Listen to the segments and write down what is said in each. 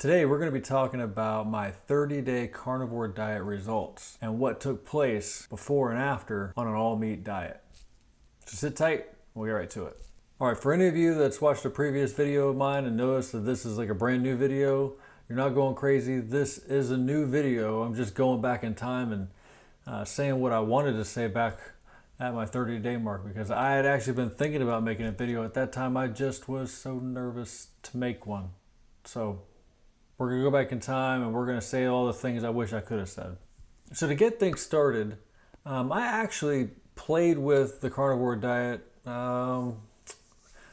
Today we're going to be talking about my 30-day carnivore diet results and what took place before and after on an all-meat diet. So sit tight, we'll get right to it. Alright, for any of you that's watched a previous video of mine and noticed that this is like a brand new video, you're not going crazy. This is a new video. I'm just going back in time and saying what I wanted to say back at my 30-day mark, because I had actually been thinking about making a video. At that time I just was so nervous to make one. So we're going to go back in time and we're going to say all the things I wish I could have said. So to get things started, I actually played with the carnivore diet for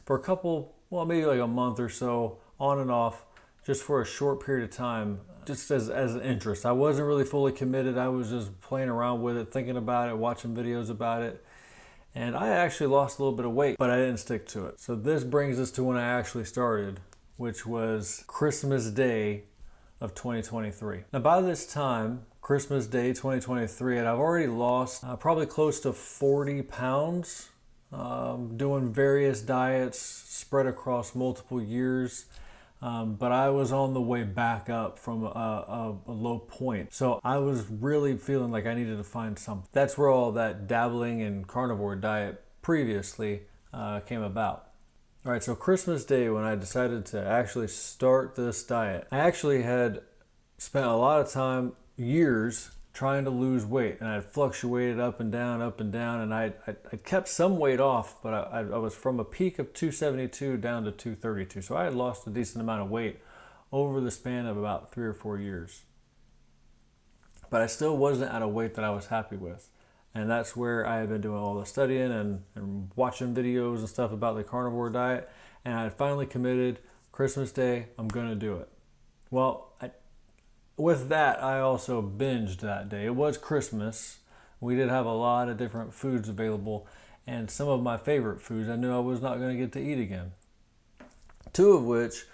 a couple, well, maybe like a month or so, on and off, just for a short period of time, just as an interest. I wasn't really fully committed. I was just playing around with it, thinking about it, watching videos about it. And I actually lost a little bit of weight, but I didn't stick to it. So this brings us to when I actually started, which was Christmas Day of 2023. Now by this time, Christmas Day 2023, and I've already lost probably close to 40 pounds doing various diets spread across multiple years. But I was on the way back up from a low point. So I was really feeling like I needed to find something. That's where all that dabbling in carnivore diet previously came about. All right, so Christmas Day, when I decided to actually start this diet, I actually had spent a lot of time, years, trying to lose weight, and I had fluctuated up and down, and I kept some weight off, but I was from a peak of 272 down to 232. So I had lost a decent amount of weight over the span of about 3 or 4 years. But I still wasn't at a weight that I was happy with. And that's where I had been doing all the studying and watching videos and stuff about the carnivore diet. And I had finally committed, Christmas Day, I'm going to do it. Well, with that, I also binged that day. It was Christmas. We did have a lot of different foods available. And some of my favorite foods I knew I was not going to get to eat again. 2 of which,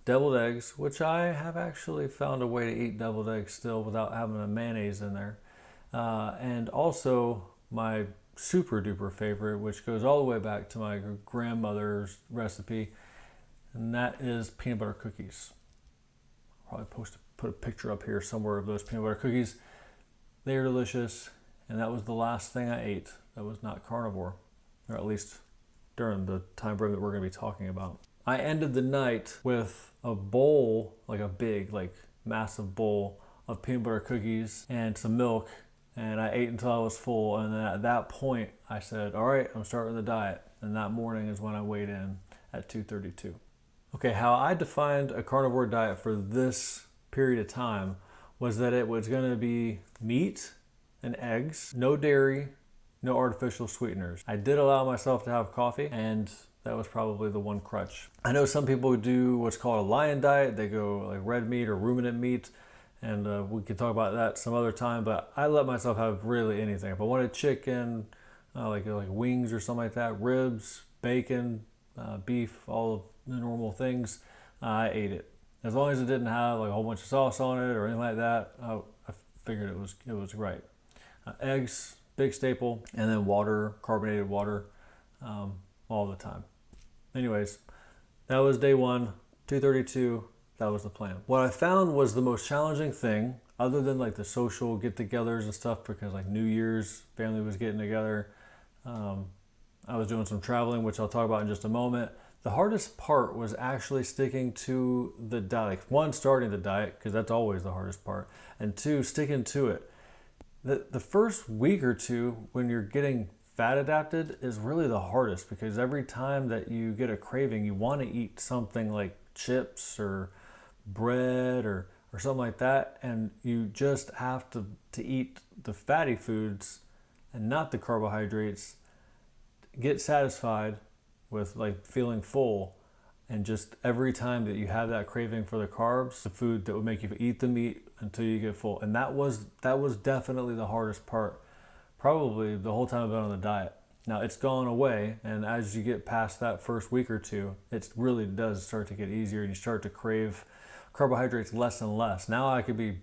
deviled eggs, which I have actually found a way to eat deviled eggs still without having a mayonnaise in there. And also my super duper favorite, which goes all the way back to my grandmother's recipe, and that is peanut butter cookies. I'll probably put a picture up here somewhere of those peanut butter cookies. They are delicious, and that was the last thing I ate that was not carnivore, or at least during the time frame that we're going to be talking about. I ended the night with a bowl, like a big, like massive bowl of peanut butter cookies and some milk. And I ate until I was full, and then at that point I said, all right, I'm starting the diet. And that morning is when I weighed in at 232. Okay, how I defined a carnivore diet for this period of time was that it was going to be meat and eggs, no dairy, no artificial sweeteners. I did allow myself to have coffee, and that was probably the one crutch. I know some people do what's called a lion diet. They go like red meat or ruminant meat. And we could talk about that some other time, but I let myself have really anything. If I wanted chicken, like wings or something like that, ribs, bacon, beef, all of the normal things, I ate it. As long as it didn't have like a whole bunch of sauce on it or anything like that, I figured it was right. Eggs, big staple, and then water, carbonated water, all the time. Anyways, that was day 1, 232. That was the plan. What I found was the most challenging thing, other than like the social get-togethers and stuff, because like New Year's, family was getting together. I was doing some traveling, which I'll talk about in just a moment. The hardest part was actually sticking to the diet. Like, 1, starting the diet, because that's always the hardest part. And 2, sticking to it. The first week or 2, when you're getting fat adapted, is really the hardest, because every time that you get a craving, you want to eat something like chips or bread or something like that, and you just have to eat the fatty foods and not the carbohydrates, get satisfied with like feeling full. And just every time that you have that craving for the carbs, the food that would make you eat the meat until you get full. And that was definitely the hardest part, probably the whole time I've been on the diet. Now it's gone away, and as you get past that first week or 2, it really does start to get easier, and you start to crave carbohydrates less and less. Now I could be,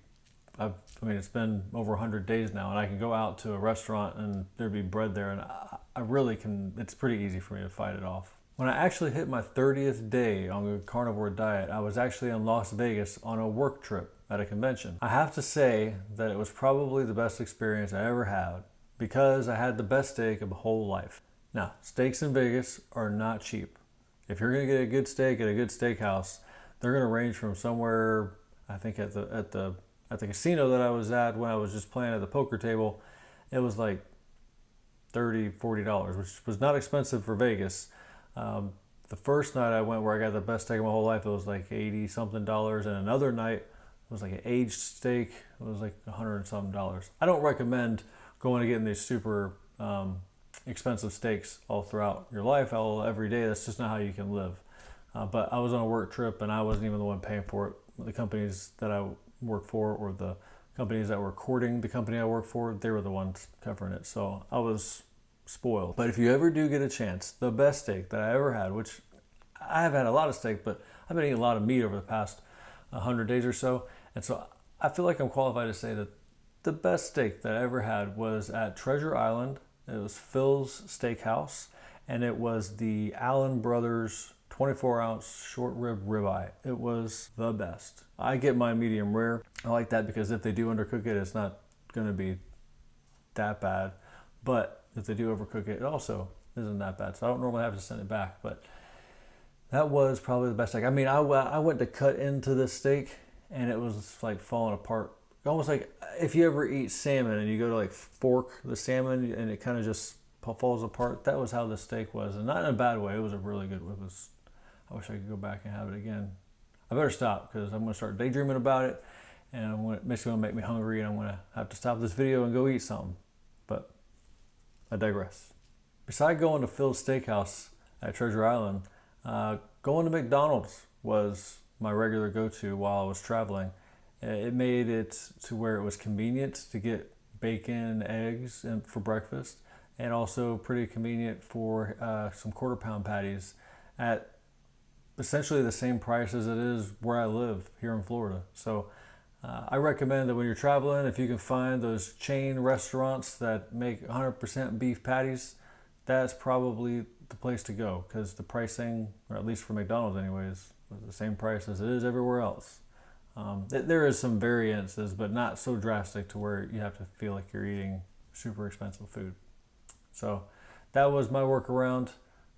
I mean, it's been over 100 days now, and I can go out to a restaurant and there'd be bread there, and I really can, it's pretty easy for me to fight it off. When I actually hit my 30th day on the carnivore diet, I was actually in Las Vegas on a work trip at a convention. I have to say that it was probably the best experience I ever had because I had the best steak of my whole life. Now, steaks in Vegas are not cheap. If you're gonna get a good steak at a good steakhouse, they're gonna range from somewhere, I think at the casino that I was at when I was just playing at the poker table, it was like $30, $40, which was not expensive for Vegas. The first night I went where I got the best steak of my whole life, it was like 80 something dollars, and another night it was like an aged steak, it was like $100 and something dollars. I don't recommend going and getting these super expensive steaks all throughout your life, every day. That's just not how you can live. But I was on a work trip and I wasn't even the one paying for it. The companies that I work for, or the companies that were courting the company I work for, they were the ones covering it. So I was spoiled. But if you ever do get a chance, the best steak that I ever had, which I have had a lot of steak, but I've been eating a lot of meat over the past 100 days or so. And so I feel like I'm qualified to say that the best steak that I ever had was at Treasure Island. It was Phil's Steakhouse, and it was the Allen Brothers 24-ounce short rib ribeye. It was the best. I get mine medium rare. I like that because if they do undercook it, it's not going to be that bad. But if they do overcook it, it also isn't that bad. So I don't normally have to send it back. But that was probably the best steak. I mean, I went to cut into this steak, and it was like falling apart. Almost like if you ever eat salmon and you go to like fork the salmon and it kind of just falls apart. That was how the steak was, and not in a bad way. It was a really good. It was. I wish I could go back and have it again. I better stop because I'm going to start daydreaming about it, and it's going to make me hungry, and I'm going to have to stop this video and go eat something. But I digress. Besides going to Phil's Steakhouse at Treasure Island, going to McDonald's was my regular go-to while I was traveling. It made it to where it was convenient to get bacon, eggs for breakfast, and also pretty convenient for some quarter-pound patties at essentially the same price as it is where I live here in Florida. So I recommend that when you're traveling, if you can find those chain restaurants that make 100% beef patties, that's probably the place to go, because the pricing, or at least for McDonald's anyways, was the same price as it is everywhere else. There is some variances, but not so drastic to where you have to feel like you're eating super expensive food. So that was my workaround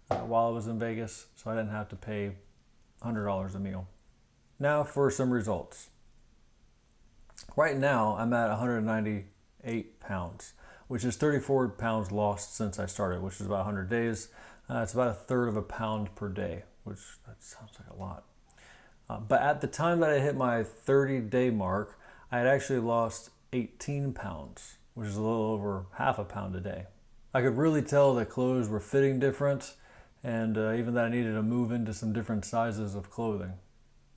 while I was in Vegas, so I didn't have to pay $100 a meal. Now for some results. Right now I'm at 198 pounds, which is 34 pounds lost since I started, which is about 100 days. It's about a third of a pound per day, which that sounds like a lot. But at the time that I hit my 30-day mark, I had actually lost 18 pounds, which is a little over half a pound a day. I could really tell that clothes were fitting different, and even that I needed to move into some different sizes of clothing.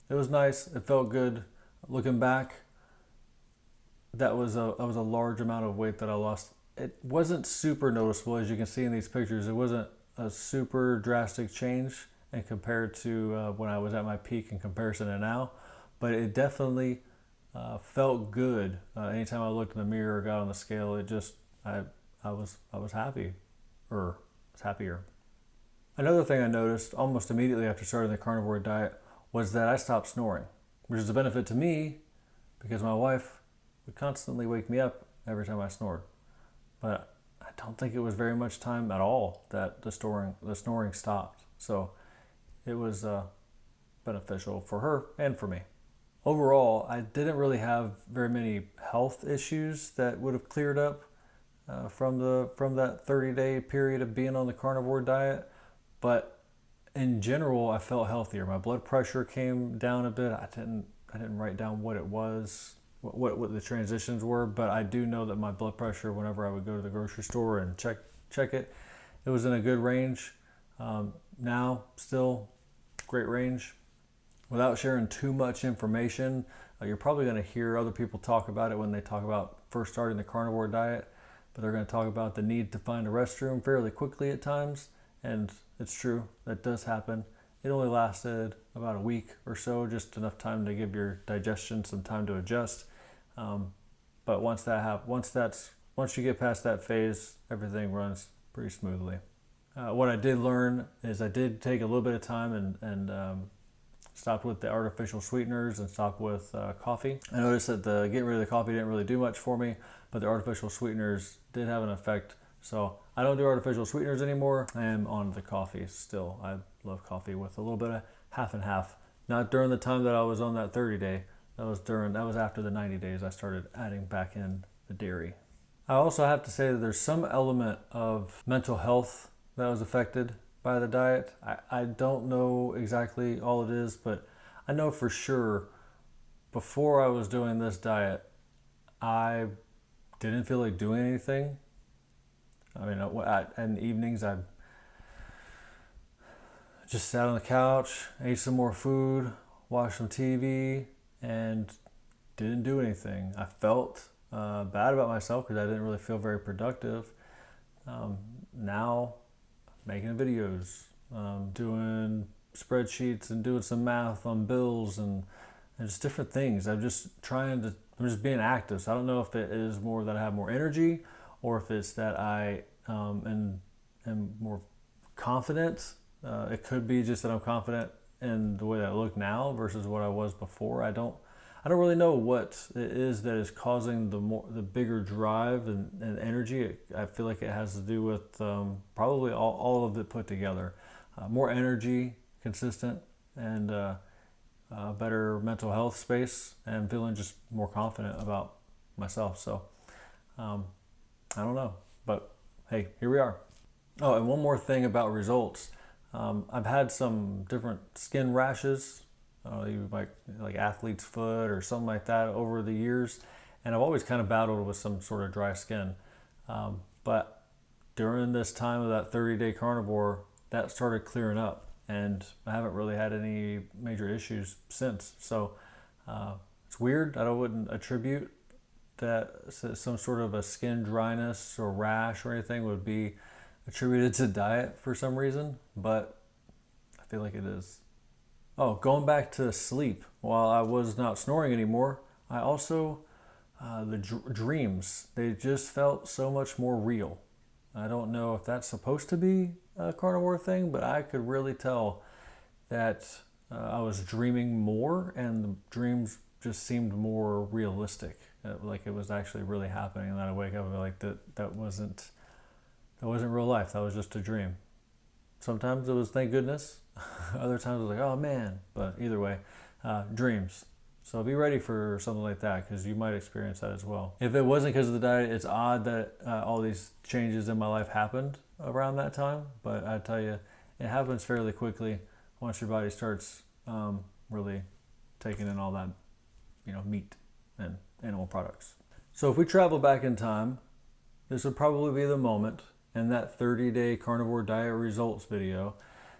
It was nice. It felt good. Looking back, that was a large amount of weight that I lost. It wasn't super noticeable, as you can see in these pictures. It wasn't a super drastic change and compared to when I was at my peak in comparison to now, but it definitely felt good. Anytime I looked in the mirror or got on the scale, it just I was happy, or was happier. Another thing I noticed almost immediately after starting the carnivore diet was that I stopped snoring, which is a benefit to me because my wife would constantly wake me up every time I snored. But I don't think it was very much time at all that the snoring stopped. So it was beneficial for her and for me. Overall, I didn't really have very many health issues that would have cleared up from that 30-day period of being on the carnivore diet. But in general, I felt healthier. My blood pressure came down a bit. I didn't write down what it was, what the transitions were, but I do know that my blood pressure, whenever I would go to the grocery store and check it, it was in a good range. Now, still great range. Without sharing too much information, you're probably going to hear other people talk about it when they talk about first starting the carnivore diet, but they're going to talk about the need to find a restroom fairly quickly at times, and it's true, that does happen. It only lasted about a week or so, just enough time to give your digestion some time to adjust. But once you get past that phase, everything runs pretty smoothly. what I did learn is I did take a little bit of time and stopped with the artificial sweeteners and stopped with coffee. I noticed that getting rid of the coffee didn't really do much for me, but the artificial sweeteners did have an effect. So I don't do artificial sweeteners anymore. I am on the coffee still. I love coffee with a little bit of half and half. Not during the time that I was on that 30 day. That was after the 90 days I started adding back in the dairy. I also have to say that there's some element of mental health that was affected by the diet. I don't know exactly all it is, but I know for sure before I was doing this diet, I didn't feel like doing anything. I mean, in the evenings, I just sat on the couch, ate some more food, watched some TV, and didn't do anything. I felt bad about myself because I didn't really feel very productive. Now, making videos, doing spreadsheets and doing some math on bills and just different things. I'm just being active. So I don't know if it is more that I have more energy or if it's that I am more confident. It could be just that I'm confident in the way that I look now versus what I was before. I don't really know what it is that is causing the bigger drive and energy. I feel like it has to do with probably all of it put together. More energy, consistent, and better mental health space, and feeling just more confident about myself. So I don't know, but hey, here we are. Oh, and one more thing about results. I've had some different skin rashes, like athlete's foot or something like that over the years, and I've always kind of battled with some sort of dry skin. But during this time of that 30-day carnivore, that started clearing up, and I haven't really had any major issues since. So it's weird. I wouldn't attribute that some sort of a skin dryness or rash or anything would be attributed to diet for some reason, but I feel like it is. Oh, going back to sleep, while I was not snoring anymore, I also, the dreams, they just felt so much more real. I don't know if that's supposed to be a carnivore thing, but I could really tell that I was dreaming more, and the dreams just seemed more realistic. Like it was actually really happening, and then I wake up and be like, that wasn't real life. That was just a dream. Sometimes it was thank goodness. Other times it was like, oh man. But either way, dreams. So be ready for something like that, because you might experience that as well. If it wasn't because of the diet, it's odd that all these changes in my life happened around that time. But I tell you, it happens fairly quickly once your body starts really taking in all that, meat and animal products. So if we travel back in time, this would probably be the moment in that 30-day carnivore diet results video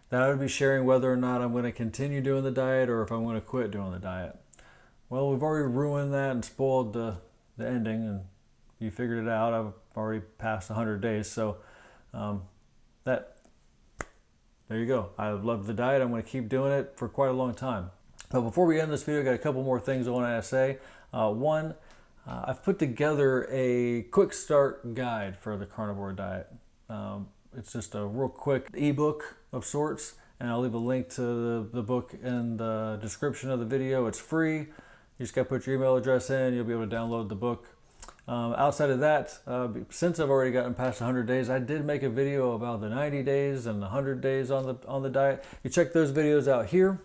that I would be sharing whether or not I'm going to continue doing the diet or if I'm going to quit doing the diet. Well, we've already ruined that and spoiled the ending, and you figured it out. I've already passed 100 days, so there you go. I love the diet. I'm going to keep doing it for quite a long time. But before we end this video, I got a couple more things I want to say. One, I've put together a quick start guide for the carnivore diet. It's just a real quick ebook of sorts, and I'll leave a link to the book in the description of the video. It's free. You just got to put your email address in. You'll be able to download the book. Outside of that, since I've already gotten past 100 days, I did make a video about the 90 days and the 100 days on the diet. You check those videos out here.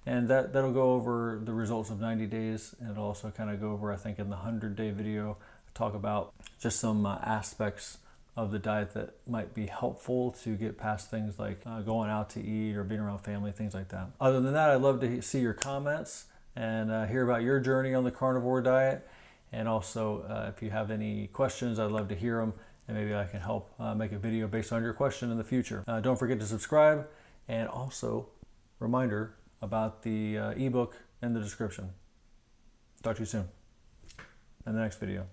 And that'll go over the results of 90 days. And it'll also kind of go over, I think, in the 100-day video, talk about just some aspects of the diet that might be helpful to get past things like going out to eat or being around family, things like that. Other than that, I'd love to see your comments and hear about your journey on the carnivore diet. And also, if you have any questions, I'd love to hear them. And maybe I can help make a video based on your question in the future. Don't forget to subscribe. And also, reminder about the ebook in the description. Talk to you soon in the next video.